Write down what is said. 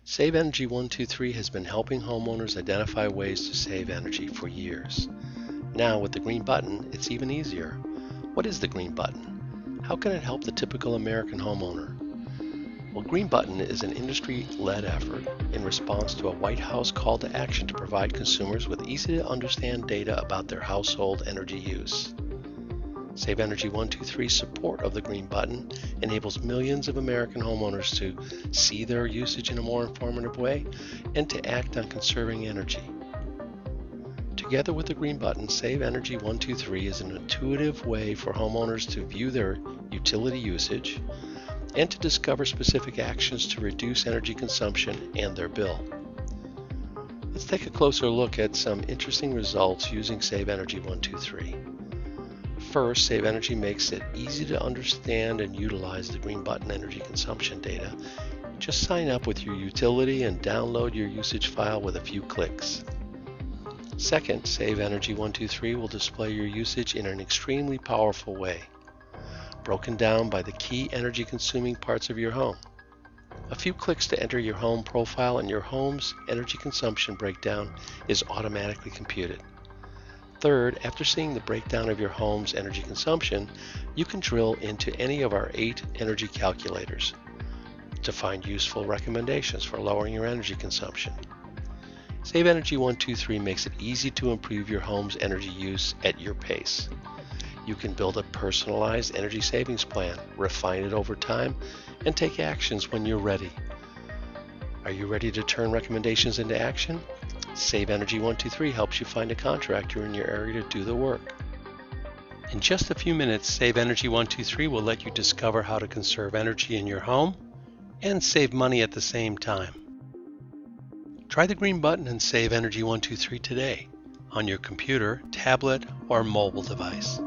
SaveEnergy 123 has been helping homeowners identify ways to save energy for years. Now with the green button, it's even easier. What is the green button? How can it help the typical American homeowner? Well, Green Button is an industry-led effort in response to a White House call to action to provide consumers with easy-to-understand data about their household energy use. SaveEnergy 123's support of the Green Button enables millions of American homeowners to see their usage in a more informative way and to act on conserving energy. Together with the Green Button, SaveEnergy 123 is an intuitive way for homeowners to view their utility usage and to discover specific actions to reduce energy consumption and their bill. Let's take a closer look at some interesting results using SaveEnergy 123. First, SaveEnergy makes it easy to understand and utilize the Green Button energy consumption data. Just sign up with your utility and download your usage file with a few clicks. Second, SaveEnergy 123 will display your usage in an extremely powerful way, broken down by the key energy consuming parts of your home. A few clicks to enter your home profile and your home's energy consumption breakdown is automatically computed. Third, after seeing the breakdown of your home's energy consumption, you can drill into any of our 8 energy calculators to find useful recommendations for lowering your energy consumption. SaveEnergy 123 makes it easy to improve your home's energy use at your pace. You can build a personalized energy savings plan, refine it over time, and take actions when you're ready. Are you ready to turn recommendations into action? SaveEnergy 123 helps you find a contractor in your area to do the work. In just a few minutes, SaveEnergy 123 will let you discover how to conserve energy in your home and save money at the same time. Try the green button and SaveEnergy 123 today on your computer, tablet, or mobile device.